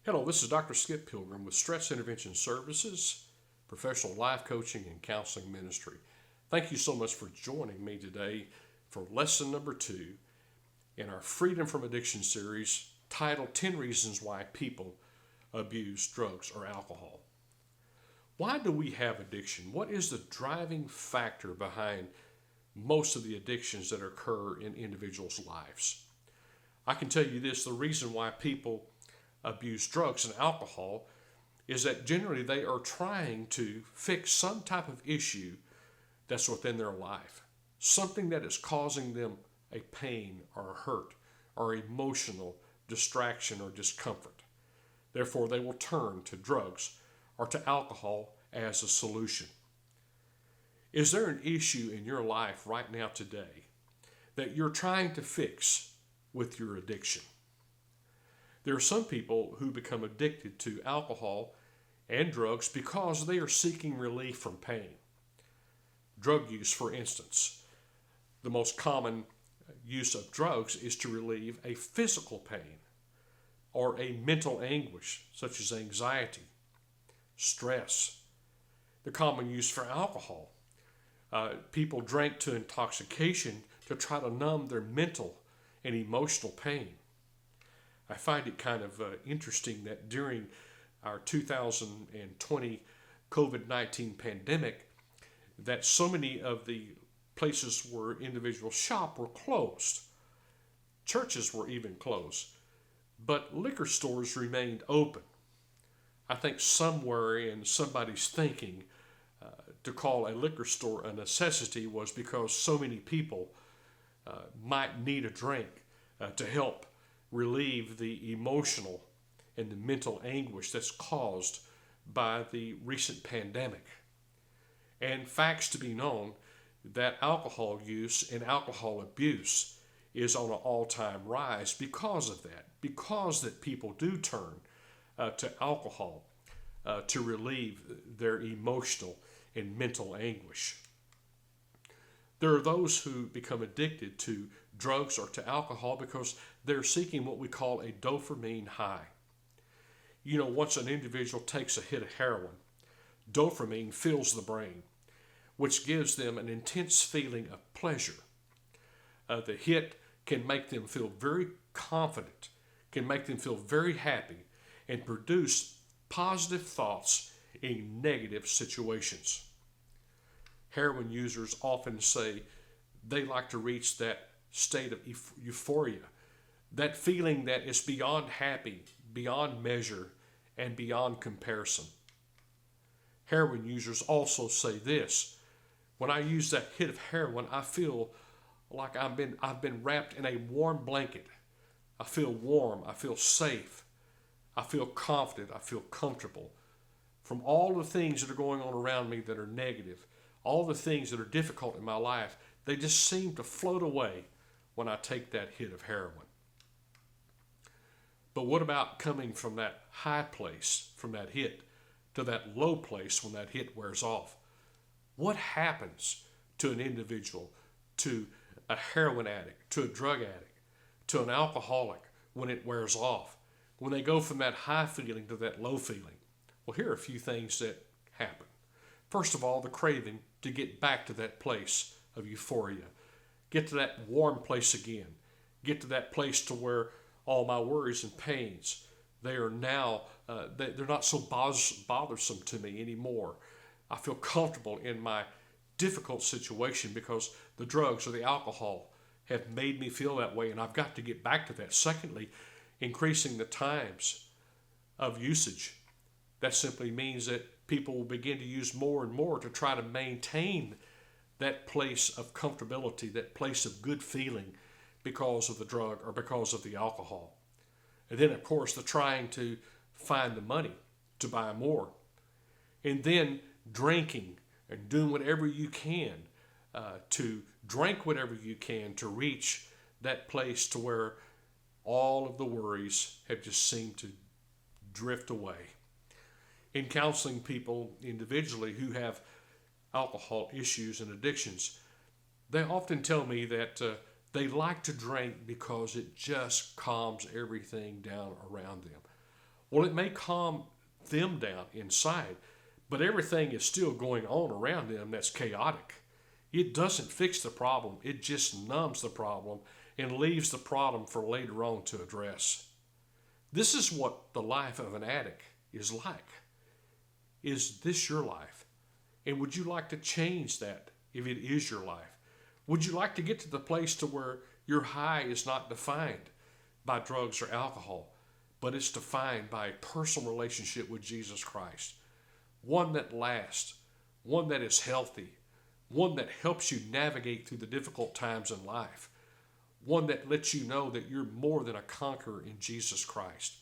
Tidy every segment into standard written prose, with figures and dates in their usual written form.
Hello, this is Dr. Skip Pilgrim with Stress Intervention Services, professional life coaching and counseling ministry. Thank you so much for joining me today for lesson number 2 in our Freedom from Addiction series titled 10 Reasons Why People Abuse Drugs or Alcohol. Why do we have addiction? What is the driving factor behind most of the addictions that occur in individuals' lives? I can tell you this, the reason why people abuse drugs and alcohol is that generally they are trying to fix some type of issue that's within their life, something that is causing them a pain or a hurt or emotional distraction or discomfort. Therefore, they will turn to drugs or to alcohol as a solution. Is there an issue in your life right now today that you're trying to fix with your addiction? There are some people who become addicted to alcohol and drugs because they are seeking relief from pain. Drug use, for instance. The most common use of drugs is to relieve a physical pain or a mental anguish, such as anxiety, stress. The common use for alcohol. People drink to intoxication to try to numb their mental and emotional pain. I find it kind of interesting that during our 2020 COVID-19 pandemic, that so many of the places where individuals shop were closed. Churches were even closed, but liquor stores remained open. I think somewhere in somebody's thinking to call a liquor store a necessity was because so many people might need a drink to help relieve the emotional and the mental anguish that's caused by the recent pandemic. And facts to be known that alcohol use and alcohol abuse is on an all-time rise because of that, because that people do turn to alcohol to relieve their emotional and mental anguish. There are those who become addicted to drugs or to alcohol because they're seeking what we call a dopamine high. You know, once an individual takes a hit of heroin, dopamine fills the brain, which gives them an intense feeling of pleasure. The hit can make them feel very confident, can make them feel very happy, and produce positive thoughts in negative situations. Heroin users often say they like to reach that state of euphoria, that feeling that is beyond happy, beyond measure, and beyond comparison. Heroin users also say this: when I use that hit of heroin, I feel like I've been wrapped in a warm blanket. I feel warm, I feel safe, I feel confident, I feel comfortable. From all the things that are going on around me that are negative, all the things that are difficult in my life, they just seem to float away when I take that hit of heroin. But what about coming from that high place, from that hit, to that low place when that hit wears off? What happens to an individual, to a heroin addict, to a drug addict, to an alcoholic when it wears off? When they go from that high feeling to that low feeling? Well, here are a few things that happen. First of all, the craving to get back to that place of euphoria. Get to that warm place again. Get to that place to where all my worries and pains, they are now, they're not so bothersome to me anymore. I feel comfortable in my difficult situation because the drugs or the alcohol have made me feel that way, and I've got to get back to that. Secondly, increasing the times of usage. That simply means that people will begin to use more and more to try to maintain that place of comfortability, that place of good feeling because of the drug or because of the alcohol. And then, of course, the trying to find the money to buy more. And then drinking and doing whatever you can to drink whatever you can to reach that place to where all of the worries have just seemed to drift away. In counseling people individually who have alcohol issues and addictions, they often tell me that they like to drink because it just calms everything down around them. Well, it may calm them down inside, but everything is still going on around them that's chaotic. It doesn't fix the problem, it just numbs the problem and leaves the problem for later on to address. This is what the life of an addict is like. Is this your life? And would you like to change that if it is your life? Would you like to get to the place to where your high is not defined by drugs or alcohol, but it's defined by a personal relationship with Jesus Christ? One that lasts, one that is healthy, one that helps you navigate through the difficult times in life, one that lets you know that you're more than a conqueror in Jesus Christ.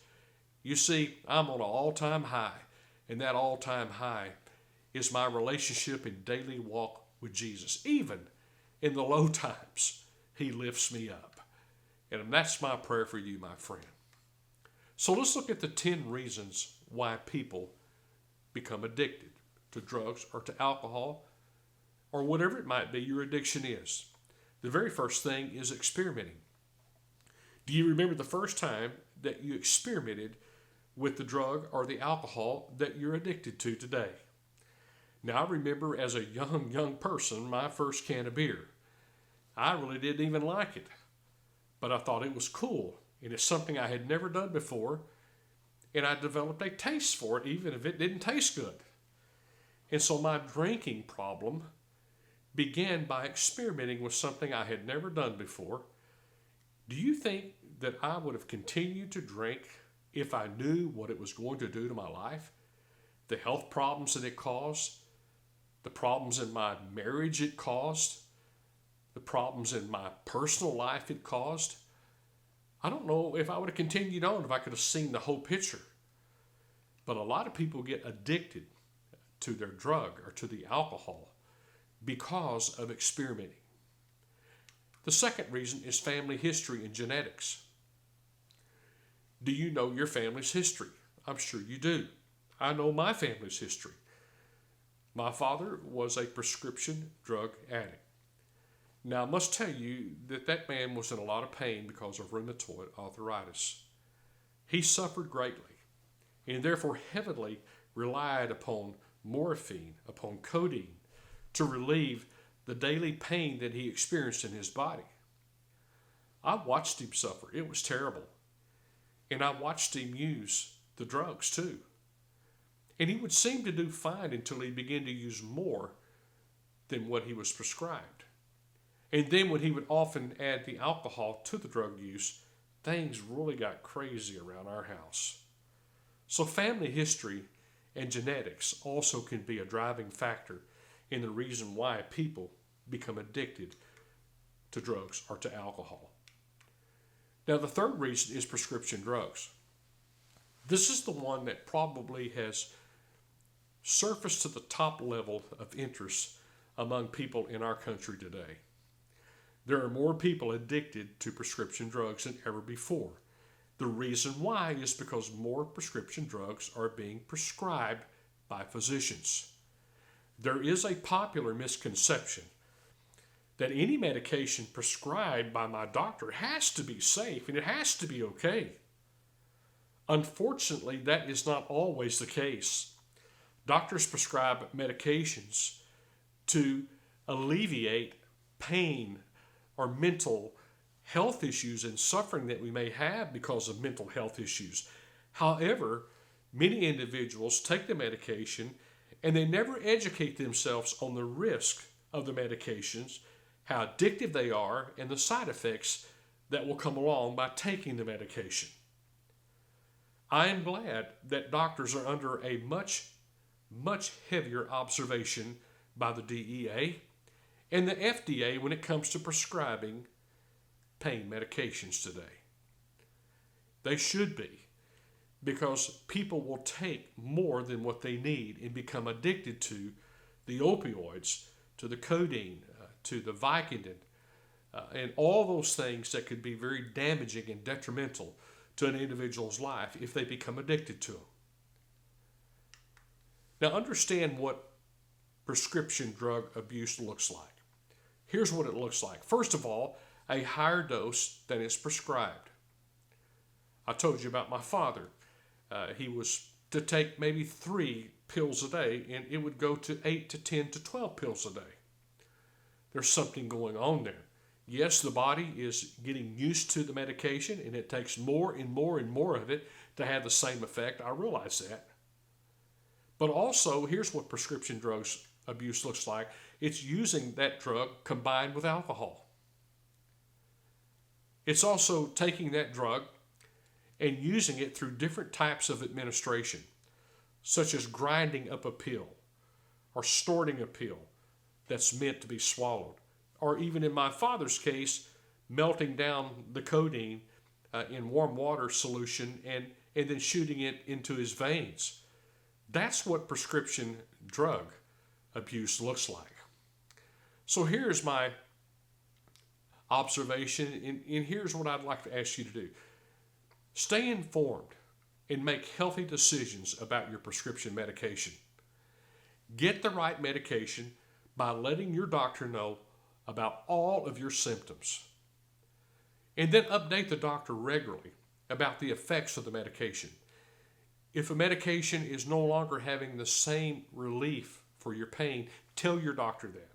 You see, I'm on an all-time high, and that all-time high is my relationship and daily walk with Jesus. Even in the low times, he lifts me up. And that's my prayer for you, my friend. So let's look at the 10 reasons why people become addicted to drugs or to alcohol or whatever it might be your addiction is. The very first thing is experimenting. Do you remember the first time that you experimented with the drug or the alcohol that you're addicted to today? Now, I remember as a young person, my first can of beer. I really didn't even like it, but I thought it was cool, and it's something I had never done before, and I developed a taste for it, even if it didn't taste good. And so my drinking problem began by experimenting with something I had never done before. Do you think that I would have continued to drink if I knew what it was going to do to my life? The health problems that it caused, the problems in my marriage it caused, the problems in my personal life it caused. I don't know if I would have continued on if I could have seen the whole picture. But a lot of people get addicted to their drug or to the alcohol because of experimenting. The second reason is family history and genetics. Do you know your family's history? I'm sure you do. I know my family's history. My father was a prescription drug addict. Now, I must tell you that that man was in a lot of pain because of rheumatoid arthritis. He suffered greatly and therefore heavily relied upon morphine, upon codeine, to relieve the daily pain that he experienced in his body. I watched him suffer. It was terrible. And I watched him use the drugs too. And he would seem to do fine until he began to use more than what he was prescribed. And then when he would often add the alcohol to the drug use, things really got crazy around our house. So family history and genetics also can be a driving factor in the reason why people become addicted to drugs or to alcohol. Now, the third reason is prescription drugs. This is the one that probably has surfaced to the top level of interest among people in our country today. There are more people addicted to prescription drugs than ever before. The reason why is because more prescription drugs are being prescribed by physicians. There is a popular misconception that any medication prescribed by my doctor has to be safe and it has to be okay. Unfortunately, that is not always the case. Doctors prescribe medications to alleviate pain or mental health issues and suffering that we may have because of mental health issues. However, many individuals take the medication and they never educate themselves on the risk of the medications, how addictive they are, and the side effects that will come along by taking the medication. I am glad that doctors are under a much heavier observation by the DEA and the FDA when it comes to prescribing pain medications today. They should be, because people will take more than what they need and become addicted to the opioids, to the codeine, to the Vicodin, and all those things that could be very damaging and detrimental to an individual's life if they become addicted to them. Now, understand what prescription drug abuse looks like. Here's what it looks like. First of all, a higher dose than is prescribed. I told you about my father. He was to take maybe 3 pills a day, and it would go to 8 to 10 to 12 pills a day. There's something going on there. Yes, the body is getting used to the medication, and it takes more and more and more of it to have the same effect. I realize that. But also, here's what prescription drugs abuse looks like. It's using that drug combined with alcohol. It's also taking that drug and using it through different types of administration, such as grinding up a pill or snorting a pill that's meant to be swallowed, or even in my father's case, melting down the codeine in warm water solution and then shooting it into his veins. That's what prescription drug abuse looks like. So here's my observation, and here's what I'd like to ask you to do. Stay informed and make healthy decisions about your prescription medication. Get the right medication by letting your doctor know about all of your symptoms. And then update the doctor regularly about the effects of the medication. If a medication is no longer having the same relief for your pain, tell your doctor that.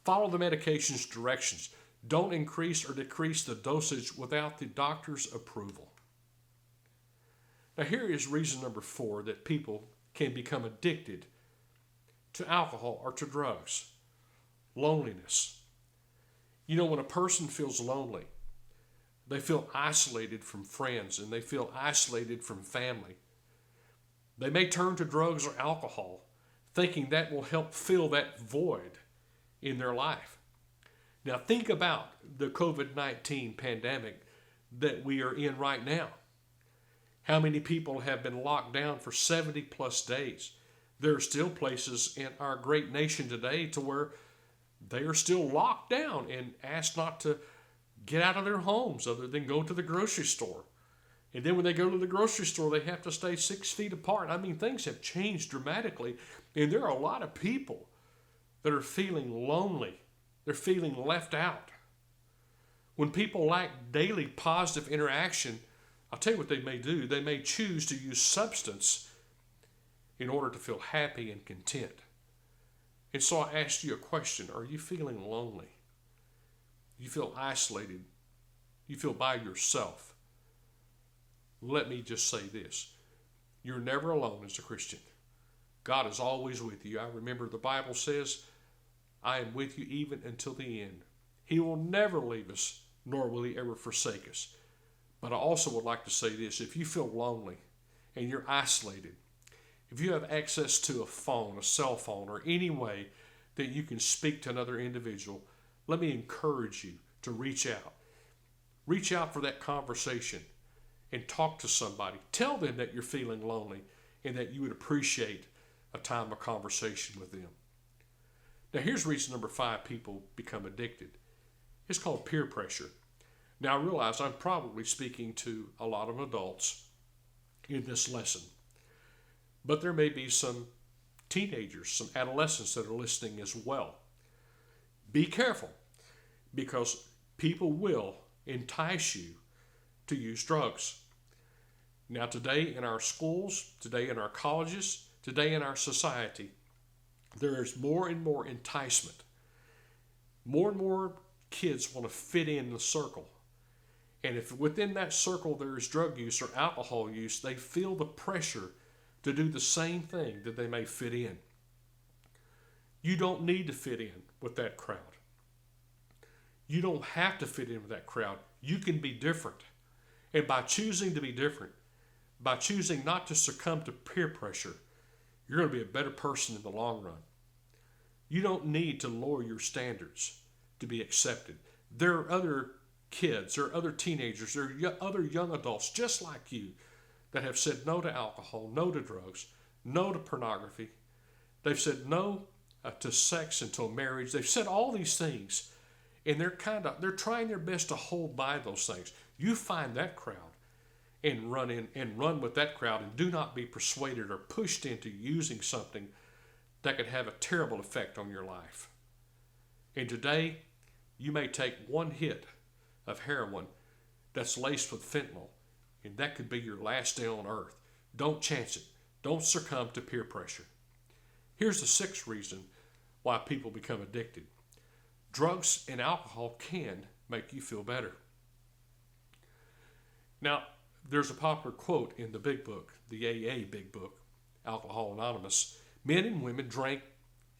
Follow the medication's directions. Don't increase or decrease the dosage without the doctor's approval. Now, here is reason number 4 that people can become addicted to alcohol or to drugs. Loneliness. You know, when a person feels lonely, they feel isolated from friends and they feel isolated from family. They may turn to drugs or alcohol, thinking that will help fill that void in their life. Now, think about the COVID-19 pandemic that we are in right now. How many people have been locked down for 70 plus days? There are still places in our great nation today to where they are still locked down and asked not to get out of their homes other than go to the grocery store. And then when they go to the grocery store, they have to stay 6 feet apart. I mean, things have changed dramatically. And there are a lot of people that are feeling lonely. They're feeling left out. When people lack daily positive interaction, I'll tell you what they may do. They may choose to use substance in order to feel happy and content. And so I asked you a question. Are you feeling lonely? You feel isolated? You feel by yourself? Let me just say this. You're never alone as a Christian. God is always with you. I remember the Bible says, I am with you even until the end. He will never leave us, nor will he ever forsake us. But I also would like to say this. If you feel lonely and you're isolated, if you have access to a phone, a cell phone, or any way that you can speak to another individual, let me encourage you to reach out. Reach out for that conversation and talk to somebody. Tell them that you're feeling lonely and that you would appreciate a time of conversation with them. Now, here's reason number 5 people become addicted. It's called peer pressure. Now, I realize I'm probably speaking to a lot of adults in this lesson, but there may be some teenagers, some adolescents that are listening as well. Be careful, because people will entice you to use drugs. Now, today in our schools, today in our colleges, today in our society, there is more and more enticement. More and more kids want to fit in the circle. And if within that circle there is drug use or alcohol use, they feel the pressure to do the same thing that they may fit in. You don't need to fit in with that crowd. You don't have to fit in with that crowd. You can be different. And by choosing to be different, by choosing not to succumb to peer pressure, you're going to be a better person in the long run. You don't need to lower your standards to be accepted. There are other kids, there are other teenagers, there are other young adults just like you that have said no to alcohol, no to drugs, no to pornography. They've said no to sex until marriage. They've said all these things, and they're trying their best to hold by those things. You find that crowd and run with that crowd, and do not be persuaded or pushed into using something that could have a terrible effect on your life. And today, you may take one hit of heroin that's laced with fentanyl, and that could be your last day on earth. Don't chance it. Don't succumb to peer pressure. Here's the sixth reason why people become addicted. Drugs and alcohol can make you feel better. Now, there's a popular quote in the big book, the AA big book, Alcohol Anonymous. Men and women drank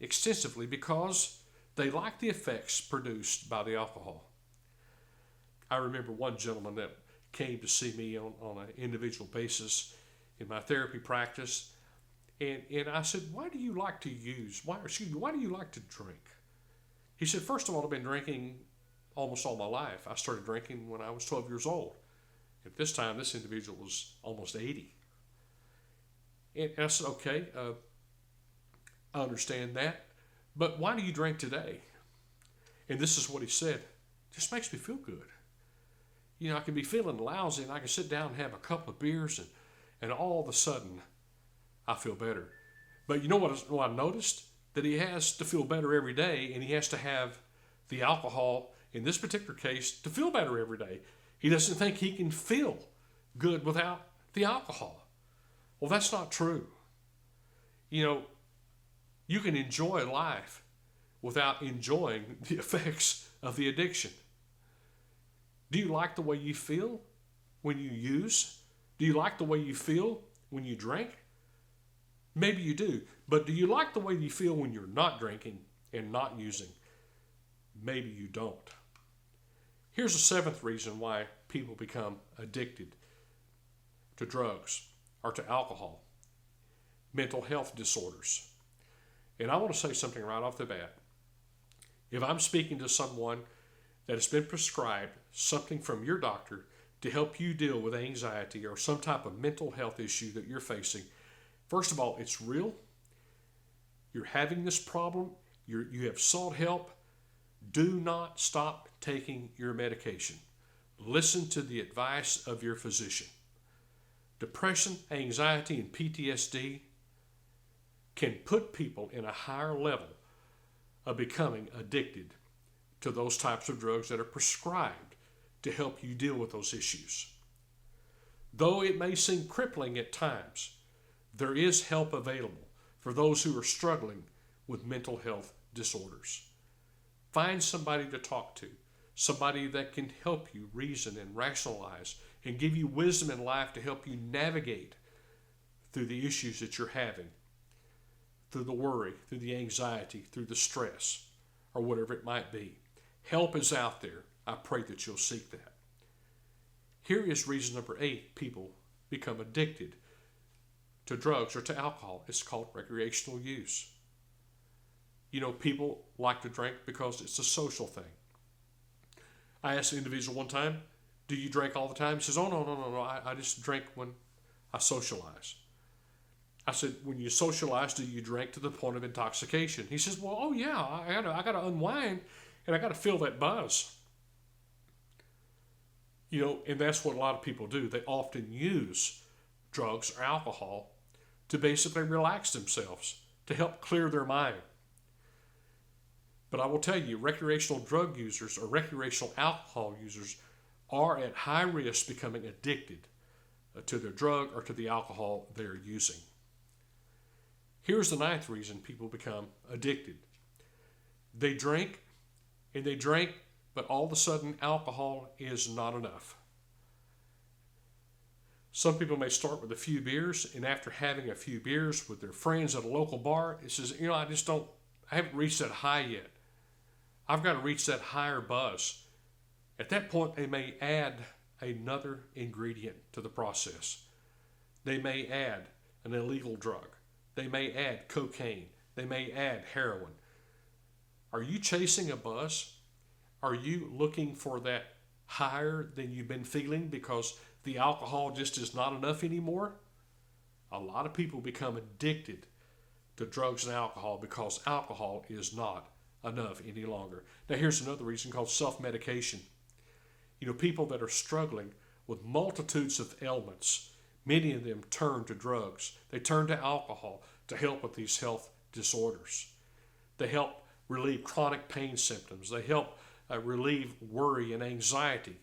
extensively because they liked the effects produced by the alcohol. I remember one gentleman that came to see me on an individual basis in my therapy practice. And I said, why do you like to why do you like to drink? He said, first of all, I've been drinking almost all my life. I started drinking when I was 12 years old. At this time, this individual was almost 80. And I said, okay, I understand that. But why do you drink today? And this is what he said. It just makes me feel good. You know, I can be feeling lousy and I can sit down and have a couple of beers and all of a sudden I feel better. But you know what I noticed? That he has to feel better every day, and he has to have the alcohol, in this particular case, to feel better every day. He doesn't think he can feel good without the alcohol. Well, that's not true. You know, you can enjoy life without enjoying the effects of the addiction. Do you like the way you feel when you use? Do you like the way you feel when you drink? Maybe you do, but do you like the way you feel when you're not drinking and not using? Maybe you don't. Here's the seventh reason why people become addicted to drugs or to alcohol: mental health disorders. And I want to say something right off the bat. If I'm speaking to someone that has been prescribed something from your doctor to help you deal with anxiety or some type of mental health issue that you're facing, first of all, it's real. You're having this problem. You have sought help. Do not stop taking your medication. Listen to the advice of your physician. Depression, anxiety, and PTSD can put people in a higher level of becoming addicted to those types of drugs that are prescribed to help you deal with those issues. Though it may seem crippling at times, there is help available for those who are struggling with mental health disorders. Find somebody to talk to, somebody that can help you reason and rationalize and give you wisdom in life to help you navigate through the issues that you're having, through the worry, through the anxiety, through the stress, or whatever it might be. Help is out there. I pray that you'll seek that. Here is reason number 8 people become addicted to drugs or to alcohol. It's called recreational use. You know, people like to drink because it's a social thing. I asked an individual one time, do you drink all the time? He says, oh, no. I just drink when I socialize. I said, when you socialize, do you drink to the point of intoxication? He says, well, oh yeah, I gotta unwind and I gotta feel that buzz. You know, and that's what a lot of people do. They often use drugs or alcohol to basically relax themselves, to help clear their mind. But I will tell you, recreational drug users or recreational alcohol users are at high risk becoming addicted to their drug or to the alcohol they're using. Here's the 9th reason people become addicted. They drink, but all of a sudden alcohol is not enough. Some people may start with a few beers, and after having a few beers with their friends at a local bar, it says, you know, I haven't reached that high yet. I've got to reach that higher buzz. At that point, they may add another ingredient to the process. They may add an illegal drug. They may add cocaine. They may add heroin. Are you chasing a buzz? Are you looking for that higher than you've been feeling because the alcohol just is not enough anymore? A lot of people become addicted to drugs and alcohol because alcohol is not enough any longer. Now here's another reason called self-medication. You know, people that are struggling with multitudes of ailments, many of them turn to drugs. They turn to alcohol to help with these health disorders. They help relieve chronic pain symptoms. They help relieve worry and anxiety.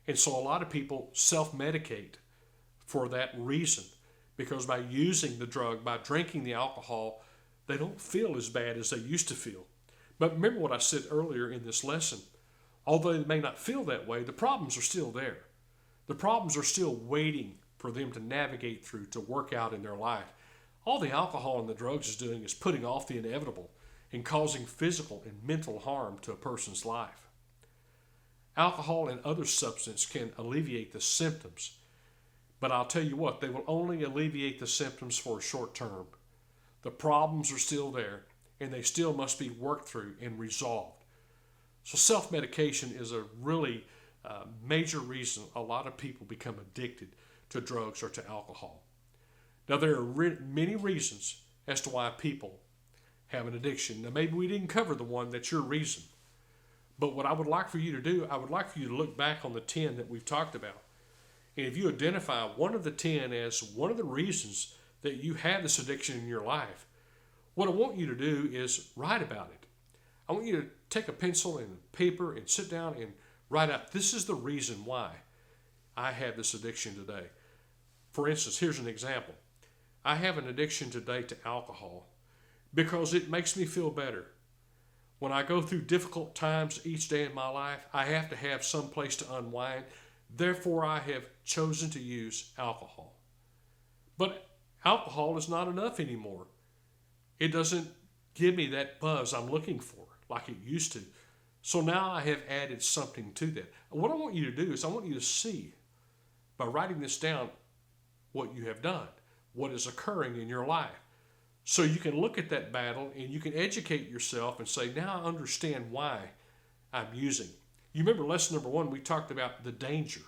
And so a lot of people self-medicate for that reason, because by using the drug, by drinking the alcohol, they don't feel as bad as they used to feel. But remember what I said earlier in this lesson. Although they may not feel that way, the problems are still there. The problems are still waiting for them to navigate through, to work out in their life. All the alcohol and the drugs is doing is putting off the inevitable and causing physical and mental harm to a person's life. Alcohol and other substances can alleviate the symptoms, but I'll tell you what, they will only alleviate the symptoms for a short term. The problems are still there, and they still must be worked through and resolved. So self-medication is a really major reason a lot of people become addicted to drugs or to alcohol. Now, there are many reasons as to why people have an addiction. Now, maybe we didn't cover the one that's your reason. But what I would like for you to do, I would like for you to look back on the 10 that we've talked about. And if you identify one of the 10 as one of the reasons that you had this addiction in your life, what I want you to do is write about it. I want you to take a pencil and paper and sit down and write out, this is the reason why I have this addiction today. For instance, here's an example. I have an addiction today to alcohol because it makes me feel better. When I go through difficult times each day in my life, I have to have some place to unwind. Therefore, I have chosen to use alcohol. But alcohol is not enough anymore. It doesn't give me that buzz I'm looking for like it used to. So now I have added something to that. What I want you to do is I want you to see, by writing this down, what you have done, what is occurring in your life. So you can look at that battle and you can educate yourself and say, now I understand why I'm using. You remember lesson number 1, we talked about the danger,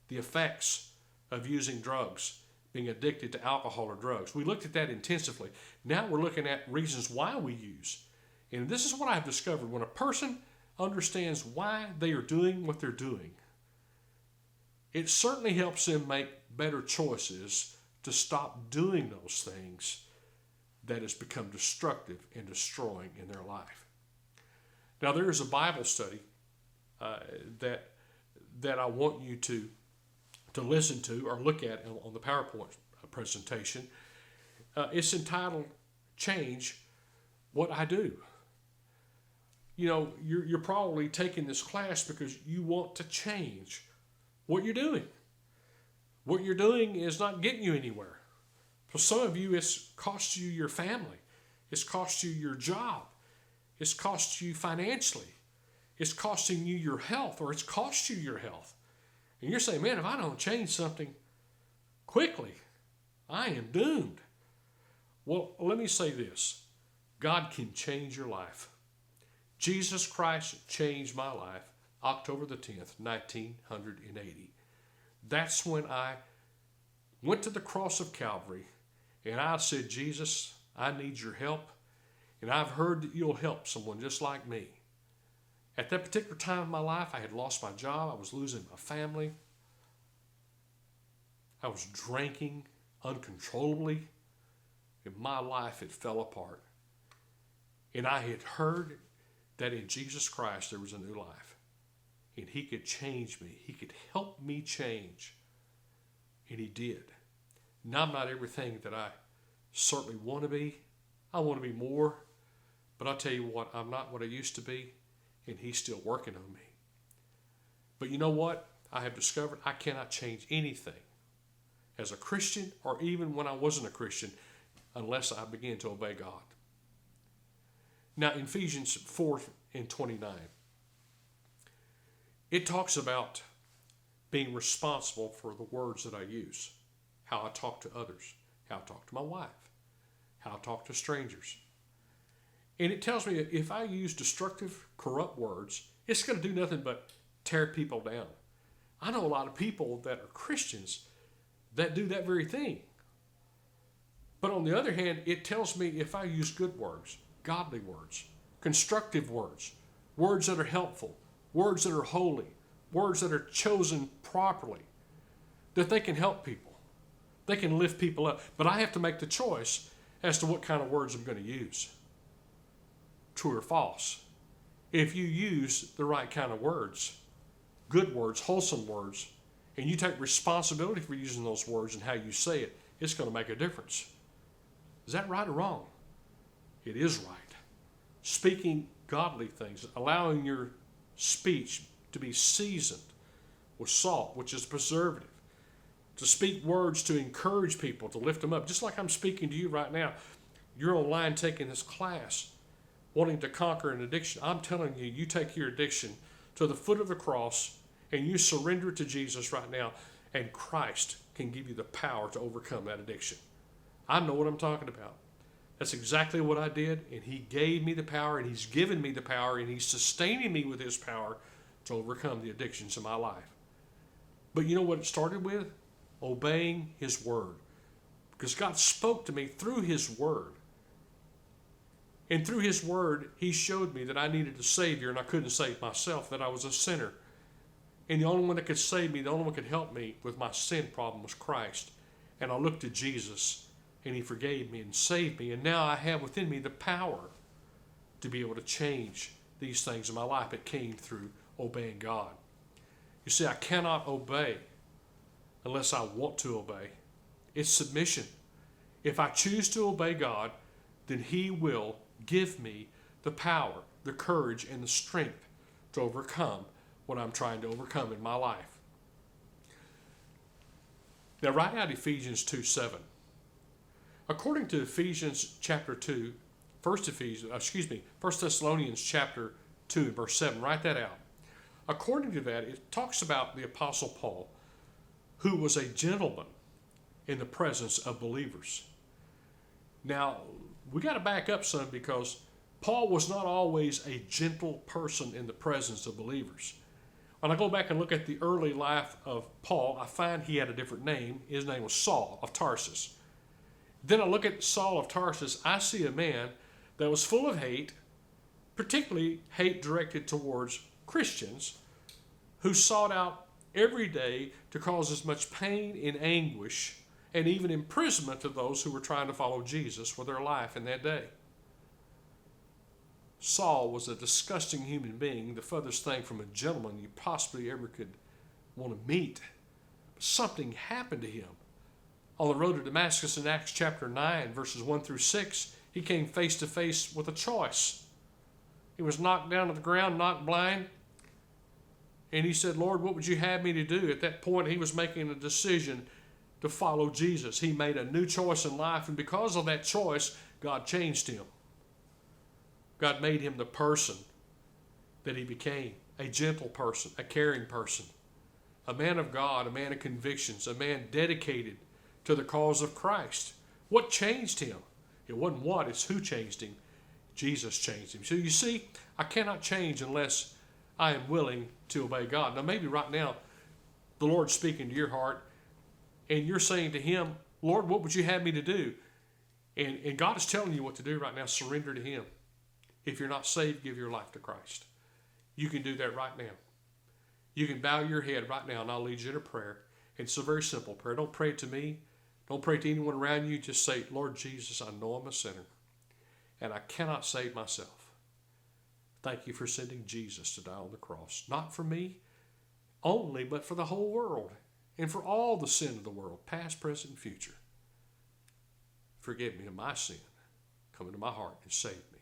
the effects of using drugs, being addicted to alcohol or drugs. We looked at that intensively. Now we're looking at reasons why we use. And this is what I've discovered. When a person understands why they are doing what they're doing, it certainly helps them make better choices to stop doing those things that has become destructive and destroying in their life. Now, there is a Bible study that I want you to listen to or look at on the PowerPoint presentation. It's entitled, Change What I Do. You know, you're probably taking this class because you want to change what you're doing. What you're doing is not getting you anywhere. For some of you, it's cost you your family. It's cost you your job. It's cost you financially. It's costing you your health, or it's cost you your health. And you're saying, man, if I don't change something quickly, I am doomed. Well, let me say this. God can change your life. Jesus Christ changed my life October the 10th, 1980. That's when I went to the cross of Calvary and I said, Jesus, I need your help, and I've heard that you'll help someone just like me. At that particular time in my life, I had lost my job. I was losing my family. I was drinking uncontrollably. In my life, it fell apart. And I had heard that in Jesus Christ there was a new life. And he could change me. He could help me change. And he did. Now I'm not everything that I certainly want to be. I want to be more. But I'll tell you what, I'm not what I used to be. And he's still working on me. But you know what? I have discovered I cannot change anything as a Christian, or even when I wasn't a Christian, unless I begin to obey God. Now, in Ephesians 4:29, it talks about being responsible for the words that I use, how I talk to others, how I talk to my wife, how I talk to strangers. And it tells me if I use destructive, corrupt words, it's going to do nothing but tear people down. I know a lot of people that are Christians that do that very thing. But on the other hand, it tells me if I use good words, godly words, constructive words, words that are helpful, words that are holy, words that are chosen properly, that they can help people. They can lift people up. But I have to make the choice as to what kind of words I'm going to use. True or false. If you use the right kind of words, good words, wholesome words, and you take responsibility for using those words and how you say it, it's going to make a difference. Is that right or wrong? It is right. Speaking godly things, allowing your speech to be seasoned with salt, which is preservative. To speak words to encourage people, to lift them up. Just like I'm speaking to you right now. You're online taking this class, wanting to conquer an addiction. I'm telling you, you take your addiction to the foot of the cross and you surrender it to Jesus right now, and Christ can give you the power to overcome that addiction. I know what I'm talking about. That's exactly what I did, and He gave me the power, and He's given me the power, and He's sustaining me with His power to overcome the addictions in my life. But you know what it started with? Obeying His Word. Because God spoke to me through His Word. And through His Word, He showed me that I needed a Savior, and I couldn't save myself, that I was a sinner. And the only one that could save me, the only one that could help me with my sin problem was Christ. And I looked to Jesus, and He forgave me and saved me. And now I have within me the power to be able to change these things in my life. It came through obeying God. You see, I cannot obey unless I want to obey. It's submission. If I choose to obey God, then He will give me the power, the courage, and the strength to overcome what I'm trying to overcome in my life. Now, write out Ephesians 2:7. According to Ephesians chapter 2, 1 Thessalonians chapter 2, verse 7, write that out. According to that, it talks about the Apostle Paul, who was a gentleman in the presence of believers. Now, we got to back up some, because Paul was not always a gentle person in the presence of believers. When I go back and look at the early life of Paul, I find he had a different name. His name was Saul of Tarsus. Then I look at Saul of Tarsus, I see a man that was full of hate, particularly hate directed towards Christians, who sought out every day to cause as much pain and anguish and even imprisonment to those who were trying to follow Jesus with their life in that day. Saul was a disgusting human being, the furthest thing from a gentleman you possibly ever could want to meet. Something happened to him. On the road to Damascus in Acts chapter 9, verses 1 through 6, he came face to face with a choice. He was knocked down to the ground, knocked blind, and he said, Lord, what would you have me to do? At that point, he was making a decision to follow Jesus. He made a new choice in life, and because of that choice, God changed him. God made him the person that he became, a gentle person, a caring person, a man of God, a man of convictions, a man dedicated to the cause of Christ. What changed him? It wasn't what, it's who changed him. Jesus changed him. So you see, I cannot change unless I am willing to obey God. Now maybe right now, the Lord's speaking to your heart, and you're saying to Him, Lord, what would you have me to do? And God is telling you what to do right now. Surrender to Him. If you're not saved, give your life to Christ. You can do that right now. You can bow your head right now, and I'll lead you in a prayer. It's a very simple prayer. Don't pray it to me. Don't pray it to anyone around you. Just say, Lord Jesus, I know I'm a sinner, and I cannot save myself. Thank you for sending Jesus to die on the cross. Not for me only, but for the whole world, and for all the sin of the world, past, present, and future. Forgive me of my sin. Come into my heart and save me.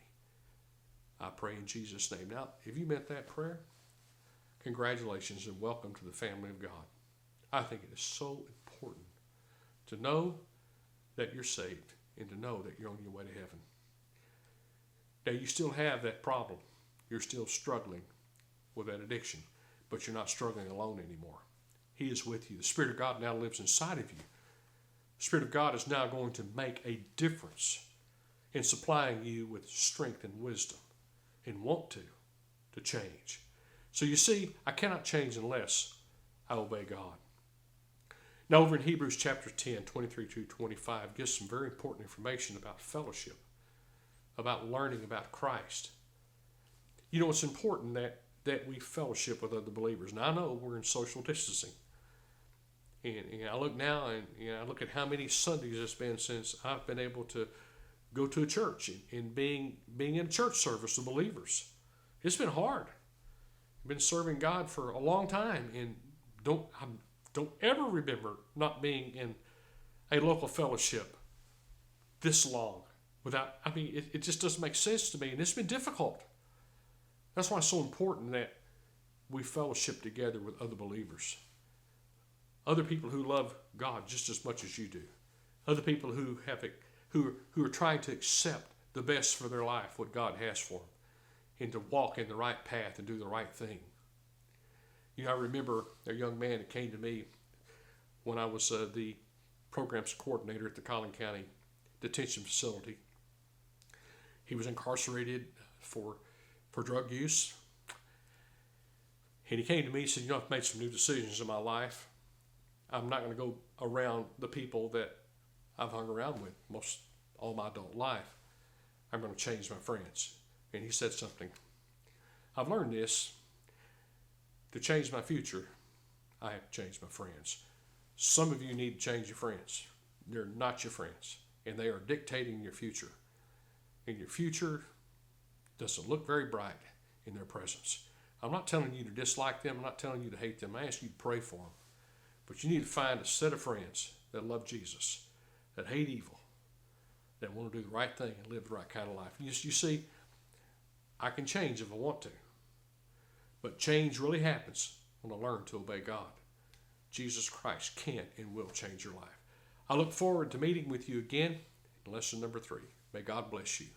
I pray in Jesus' name. Now, if you meant that prayer, congratulations and welcome to the family of God. I think it is so important to know that you're saved and to know that you're on your way to heaven. Now, you still have that problem. You're still struggling with that addiction, but you're not struggling alone anymore. He is with you. The Spirit of God now lives inside of you. The Spirit of God is now going to make a difference in supplying you with strength and wisdom and want to change. So you see, I cannot change unless I obey God. Now over in Hebrews chapter 10, 23 to 25, gives some very important information about fellowship, about learning about Christ. You know, it's important that we fellowship with other believers. Now I know we're in social distancing. And I look now and I look at how many Sundays it's been since I've been able to go to a church and being in church service with believers. It's been hard. been serving God for a long time, and don't ever remember not being in a local fellowship this long without. I mean, it just doesn't make sense to me, and it's been difficult. That's why it's so important that we fellowship together with other believers, other people who love God just as much as you do, other people who are trying to accept the best for their life, what God has for them, and to walk in the right path and do the right thing. I remember a young man that came to me when I was the programs coordinator at the Collin County Detention Facility. He was incarcerated for drug use. And he came to me and said, I've made some new decisions in my life. I'm not going to go around the people that I've hung around with most all my adult life. I'm going to change my friends. And he said something. I've learned this. To change my future, I have to change my friends. Some of you need to change your friends. They're not your friends, and they are dictating your future. And your future doesn't look very bright in their presence. I'm not telling you to dislike them. I'm not telling you to hate them. I ask you to pray for them. But you need to find a set of friends that love Jesus, that hate evil, that want to do the right thing and live the right kind of life. You see, I can change if I want to. But change really happens when I learn to obey God. Jesus Christ can and will change your life. I look forward to meeting with you again in lesson number 3. May God bless you.